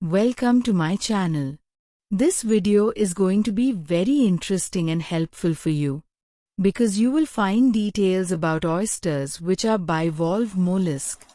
Welcome to my channel. This video is going to be very interesting and helpful for you because you will find details about oysters, which are bivalve mollusk.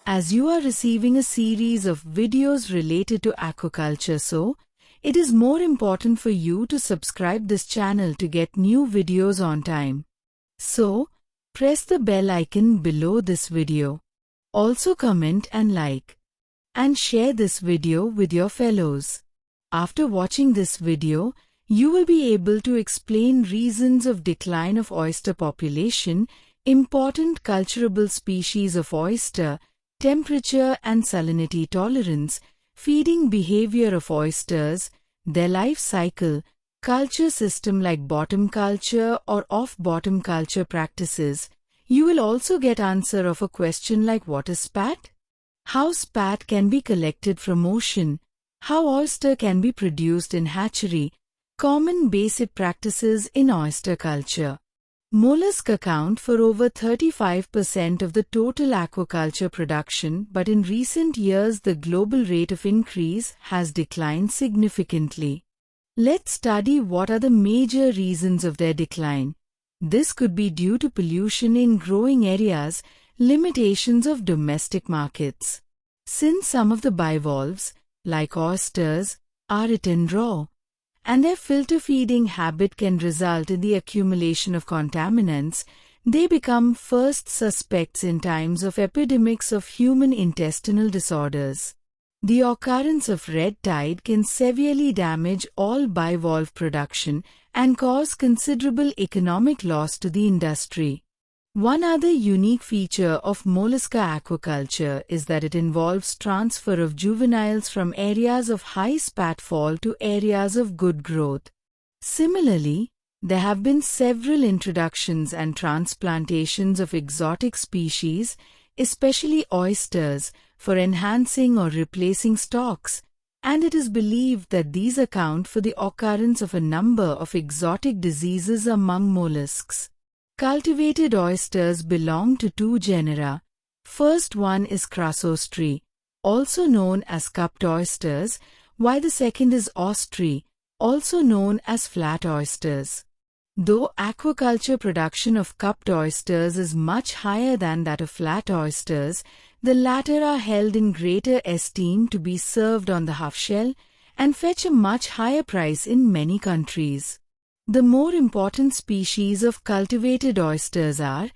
As you are receiving a series of videos related to aquaculture, so it is more important for you to subscribe this channel to get new videos on time. So, press the bell icon below this video. Also comment and like and share this video with your fellows. After watching this video, you will be able to explain reasons of decline of oyster population, important culturable species of oyster, temperature and salinity tolerance, feeding behavior of oysters, their life cycle, culture system like bottom culture or off-bottom culture practices. You will also get answer of a question like what is spat? How spat can be collected from ocean, how oyster can be produced in hatchery, common basic practices in oyster culture. Mollusk account for over 35% of the total aquaculture production, but in recent years the global rate of increase has declined significantly. Let's study what are the major reasons of their decline. This could be due to pollution in growing areas, limitations of domestic markets. Since some of the bivalves, like oysters, are eaten raw, and their filter feeding habit can result in the accumulation of contaminants, they become first suspects in times of epidemics of human intestinal disorders. The occurrence of red tide can severely damage all bivalve production and cause considerable economic loss to the industry. One other unique feature of mollusca aquaculture is that it involves transfer of juveniles from areas of high spat fall to areas of good growth. Similarly, there have been several introductions and transplantations of exotic species, especially oysters, for enhancing or replacing stocks, and it is believed that these account for the occurrence of a number of exotic diseases among mollusks. Cultivated oysters belong to two genera. First one is Crassostri, also known as cupped oysters, while the second is Ostri, also known as flat oysters. Though aquaculture production of cupped oysters is much higher than that of flat oysters, the latter are held in greater esteem to be served on the half-shell and fetch a much higher price in many countries. The more important species of cultivated oysters are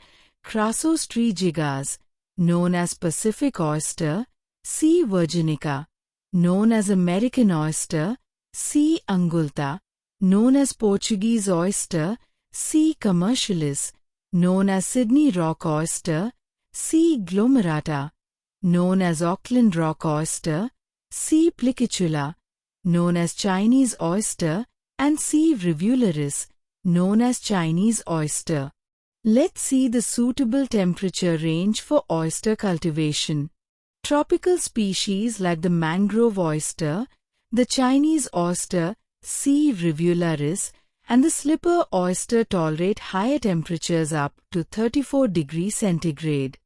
Crassostri gigas, known as Pacific oyster, C. virginica, known as American oyster, C. angulta, known as Portuguese oyster, C. commercialis, known as Sydney rock oyster, C. glomerata, known as Auckland rock oyster, C. plicicula, known as Chinese oyster, and C. rivularis, known as Chinese oyster. Let's see the suitable temperature range for oyster cultivation. Tropical species like the mangrove oyster, the Chinese oyster, C. rivularis, and the slipper oyster tolerate higher temperatures up to 34 degrees centigrade.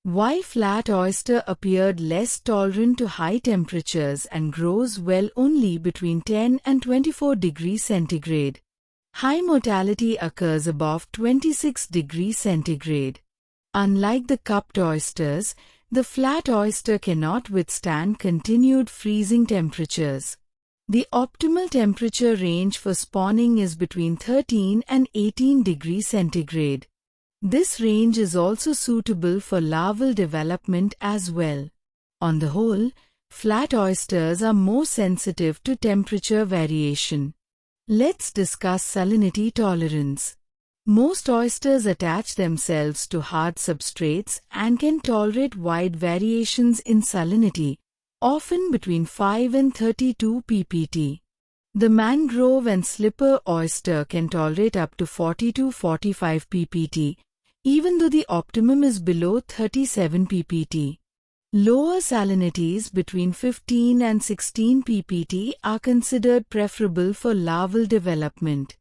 While flat oyster appeared less tolerant to high temperatures and grows well only between 10 and 24 degrees centigrade. High mortality occurs above 26 degrees centigrade. Unlike the cupped oysters, the flat oyster cannot withstand continued freezing temperatures. The optimal temperature range for spawning is between 13 and 18 degrees centigrade. This range is also suitable for larval development as well. On the whole, flat oysters are more sensitive to temperature variation. Let's discuss salinity tolerance. Most oysters attach themselves to hard substrates and can tolerate wide variations in salinity, often between 5 and 32 ppt. The mangrove and slipper oyster can tolerate up to 40 to 45 ppt, even though the optimum is below 37 ppt. Lower salinities between 15 and 16 ppt are considered preferable for larval development.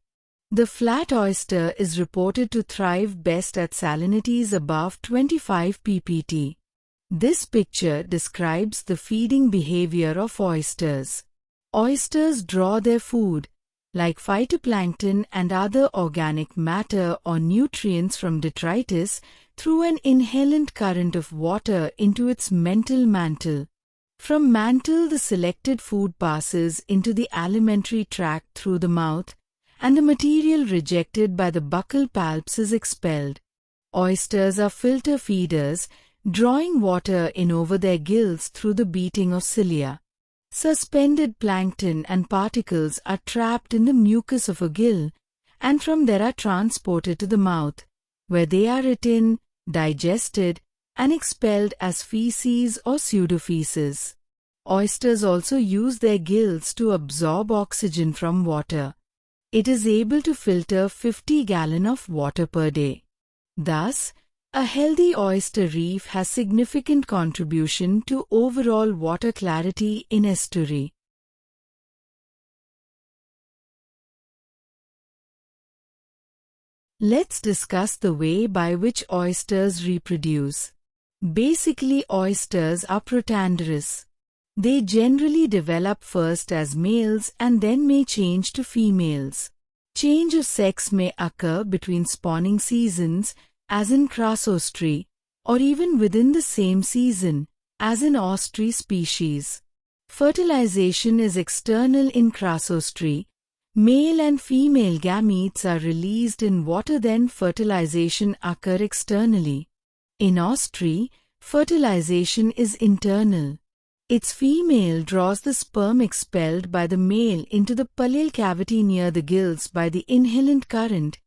The flat oyster is reported to thrive best at salinities above 25 ppt. This picture describes the feeding behavior of oysters. Oysters draw their food, like phytoplankton and other organic matter or nutrients from detritus, through an inhalent current of water into its mental mantle. From mantle, the selected food passes into the alimentary tract through the mouth, and the material rejected by the buccal palps is expelled. Oysters are filter feeders, drawing water in over their gills through the beating of cilia. Suspended plankton and particles are trapped in the mucus of a gill, and from there are transported to the mouth, where they are eaten, digested, and expelled as feces or pseudofeces. Oysters also use their gills to absorb oxygen from water. It is able to filter 50 gallons of water per day. Thus, a healthy oyster reef has significant contribution to overall water clarity in estuary. Let's discuss the way by which oysters reproduce. Basically, oysters are protanderous. They generally develop first as males and then may change to females. Change of sex may occur between spawning seasons, as in crassostry, or even within the same season, as in ostry species. Fertilization is external in crassostry. Male and female gametes are released in water, then fertilization occur externally. In ostry, fertilization is internal. Its female draws the sperm expelled by the male into the pallial cavity near the gills by the inhalent current,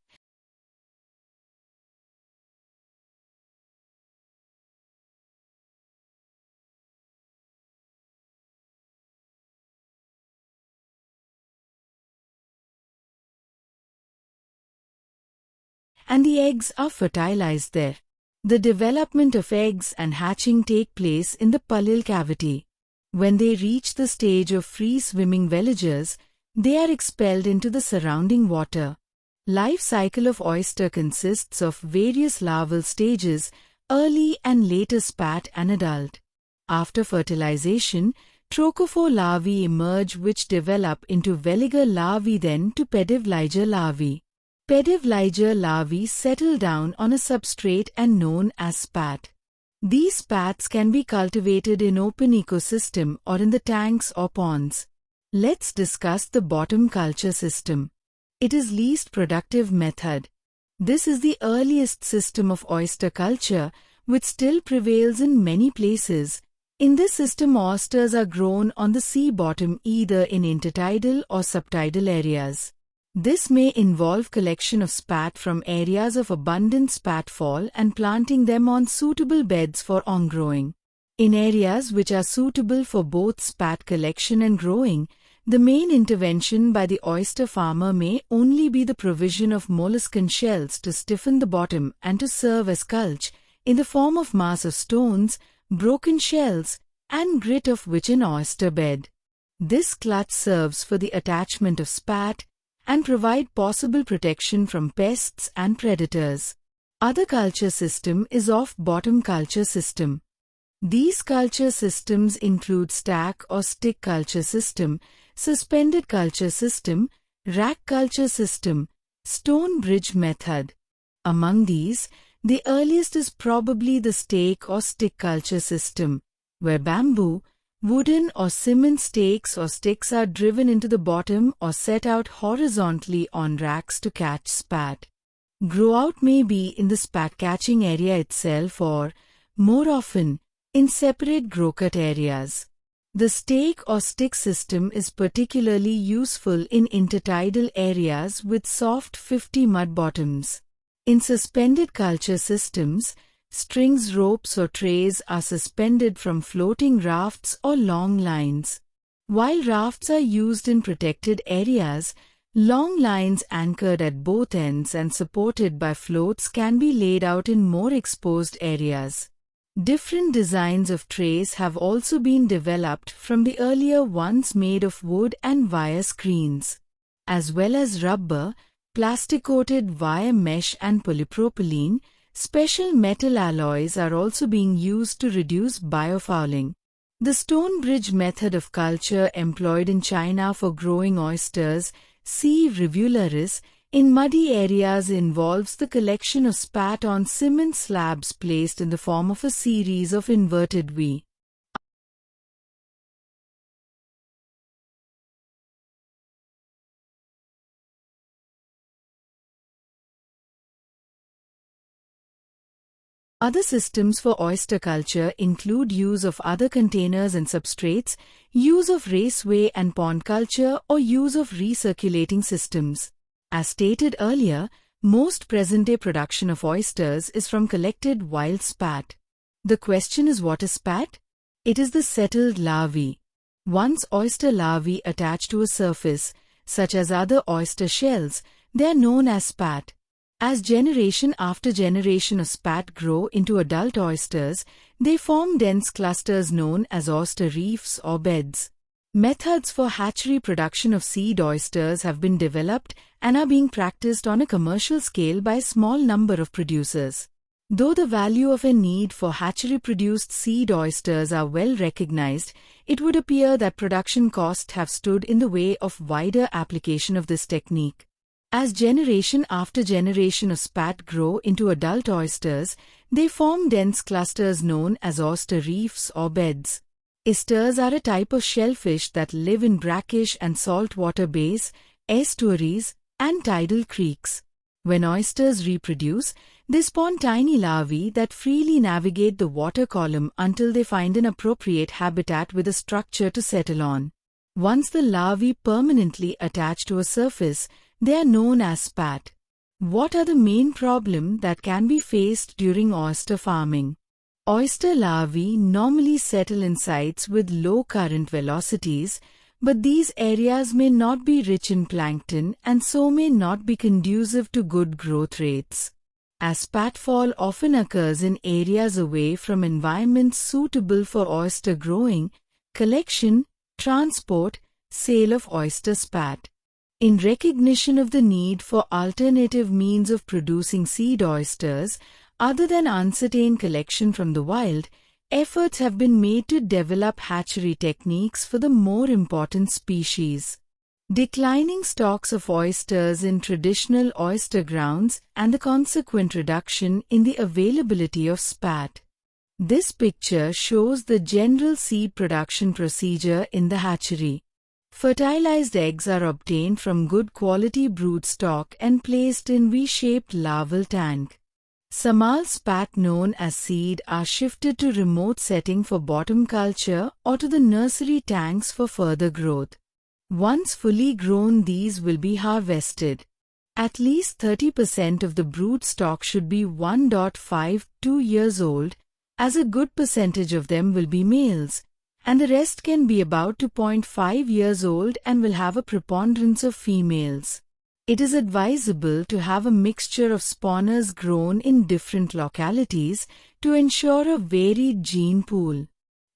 and the eggs are fertilized there. The development of eggs and hatching take place in the pallial cavity. When they reach the stage of free-swimming veligers, they are expelled into the surrounding water. Life cycle of oyster consists of various larval stages, early and later spat and adult. After fertilization, trochophore larvae emerge which develop into veliger larvae, then to pediveliger larvae. Pediveliger larvae settle down on a substrate and known as spat. These spats can be cultivated in open ecosystem or in the tanks or ponds. Let's discuss the bottom culture system. It is least productive method. This is the earliest system of oyster culture, which still prevails in many places. In this system, oysters are grown on the sea bottom either in intertidal or subtidal areas. This may involve collection of spat from areas of abundant spatfall and planting them on suitable beds for on-growing. In areas which are suitable for both spat collection and growing, the main intervention by the oyster farmer may only be the provision of molluscan shells to stiffen the bottom and to serve as culch, in the form of mass of stones, broken shells, and grit of which an oyster bed. This clutch serves for the attachment of spat and provide possible protection from pests and predators. Other culture system is off-bottom culture system. These culture systems include stack or stick culture system, suspended culture system, rack culture system, stone bridge method. Among these, the earliest is probably the stake or stick culture system, where bamboo, wooden or cement stakes or sticks are driven into the bottom or set out horizontally on racks to catch spat. Grow-out may be in the spat-catching area itself or, more often, in separate grow-cut areas. The stake or stick system is particularly useful in intertidal areas with soft 50 mud bottoms. In suspended culture systems, strings, ropes or trays are suspended from floating rafts or long lines. While rafts are used in protected areas, long lines anchored at both ends and supported by floats can be laid out in more exposed areas. Different designs of trays have also been developed from the earlier ones made of wood and wire screens, as well as rubber, plastic-coated wire mesh and polypropylene. Special metal alloys are also being used to reduce biofouling. The stone bridge method of culture employed in China for growing oysters, C. rivularis, in muddy areas involves the collection of spat on cement slabs placed in the form of a series of inverted V. Other systems for oyster culture include use of other containers and substrates, use of raceway and pond culture, or use of recirculating systems. As stated earlier, most present-day production of oysters is from collected wild spat. The question is, what is spat? It is the settled larvae. Once oyster larvae attach to a surface, such as other oyster shells, they are known as spat. As generation after generation of spat grow into adult oysters, they form dense clusters known as oyster reefs or beds. Methods for hatchery production of seed oysters have been developed and are being practiced on a commercial scale by a small number of producers. Though the value of a need for hatchery-produced seed oysters are well recognized, it would appear that production costs have stood in the way of wider application of this technique. As generation after generation of spat grow into adult oysters, they form dense clusters known as oyster reefs or beds. Oysters are a type of shellfish that live in brackish and saltwater bays, estuaries, and tidal creeks. When oysters reproduce, they spawn tiny larvae that freely navigate the water column until they find an appropriate habitat with a structure to settle on. Once the larvae permanently attach to a surface, they are known as spat. What are the main problems that can be faced during oyster farming? Oyster larvae normally settle in sites with low current velocities, but these areas may not be rich in plankton and so may not be conducive to good growth rates. As spatfall often occurs in areas away from environments suitable for oyster growing, collection, transport, sale of oyster spat. In recognition of the need for alternative means of producing seed oysters, other than uncertain collection from the wild, efforts have been made to develop hatchery techniques for the more important species. Declining stocks of oysters in traditional oyster grounds and the consequent reduction in the availability of spat. This picture shows the general seed production procedure in the hatchery. Fertilized eggs are obtained from good quality brood stock and placed in V-shaped larval tank. Samal spat known as seed are shifted to remote setting for bottom culture or to the nursery tanks for further growth. Once fully grown, these will be harvested. At least 30% of the brood stock should be 1.5–2 years old, as a good percentage of them will be males, and the rest can be about 2.5 years old and will have a preponderance of females. It is advisable to have a mixture of spawners grown in different localities to ensure a varied gene pool.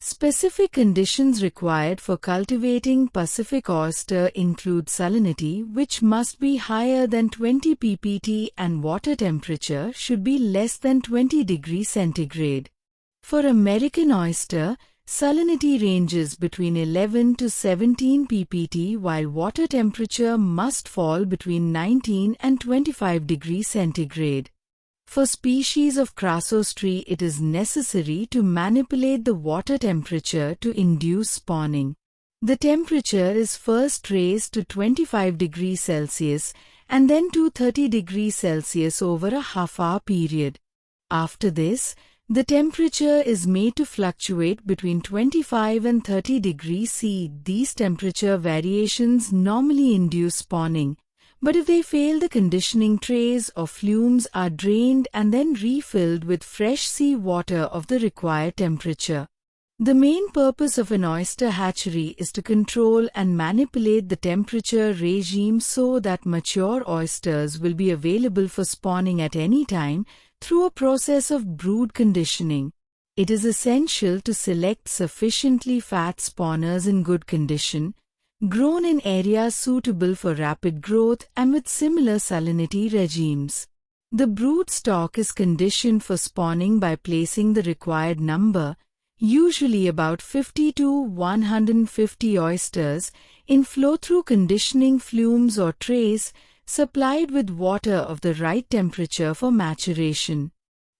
Specific conditions required for cultivating Pacific oyster include salinity, which must be higher than 20 ppt, and water temperature should be less than 20 degrees centigrade. For American oyster, salinity ranges between 11 to 17 ppt, while water temperature must fall between 19 and 25 degrees centigrade. For species of Crassostri, it is necessary to manipulate the water temperature to induce spawning. The temperature is first raised to 25 degrees Celsius and then to 30 degrees Celsius over a half-hour period. After this, the temperature is made to fluctuate between 25 and 30 degrees C. These temperature variations normally induce spawning, but if they fail, the conditioning trays or flumes are drained and then refilled with fresh sea water of the required temperature. The main purpose of an oyster hatchery is to control and manipulate the temperature regime so that mature oysters will be available for spawning at any time through a process of brood conditioning. It is essential to select sufficiently fat spawners in good condition, grown in areas suitable for rapid growth and with similar salinity regimes. The brood stock is conditioned for spawning by placing the required number, usually about 50 to 150 oysters, in flow-through conditioning flumes or trays, supplied with water of the right temperature for maturation.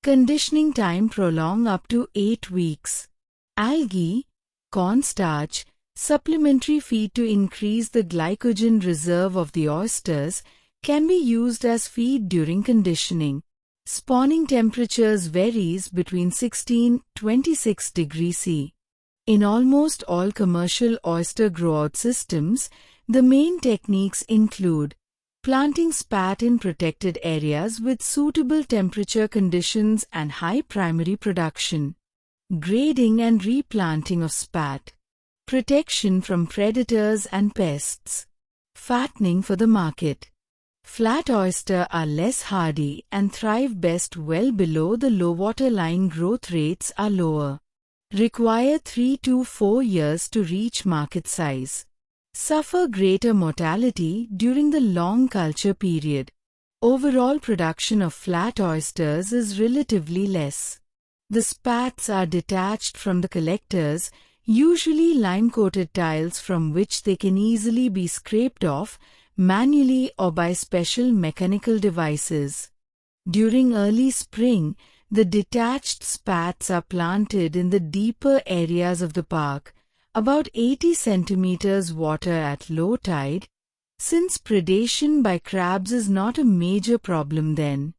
Conditioning time prolong up to 8 weeks. Algae, cornstarch, supplementary feed to increase the glycogen reserve of the oysters, can be used as feed during conditioning. Spawning temperatures varies between 16-26 degrees C. In almost all commercial oyster grow-out systems, the main techniques include planting spat in protected areas with suitable temperature conditions and high primary production, grading and replanting of spat, protection from predators and pests, fattening for the market. Flat oyster are less hardy and thrive best well below the low-water line. Growth rates are lower. Require 3 to 4 years to reach market size. Suffer greater mortality during the long culture period. Overall production of flat oysters is relatively less. The spats are detached from the collectors, usually lime-coated tiles from which they can easily be scraped off, manually or by special mechanical devices. During early spring, the detached spats are planted in the deeper areas of the park, about 80 centimeters water at low tide, since predation by crabs is not a major problem then.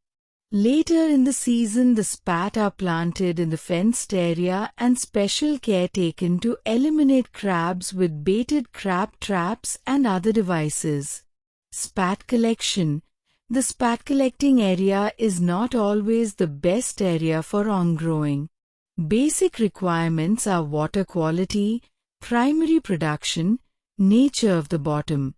Later in the season, the spat are planted in the fenced area and special care taken to eliminate crabs with baited crab traps and other devices. Spat collection. The spat collecting area is not always the best area for on-growing. Basic requirements are water quality, primary production, nature of the bottom,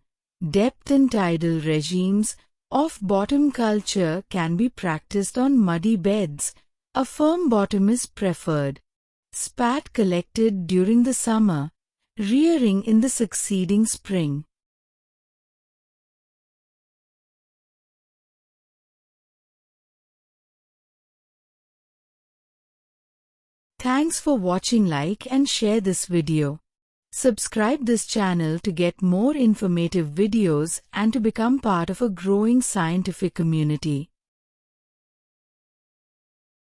depth and tidal regimes. Off-bottom culture can be practiced on muddy beds. A firm bottom is preferred. Spat collected during the summer, rearing in the succeeding spring. Thanks for watching. Like and share this video. Subscribe this channel to get more informative videos and to become part of a growing scientific community.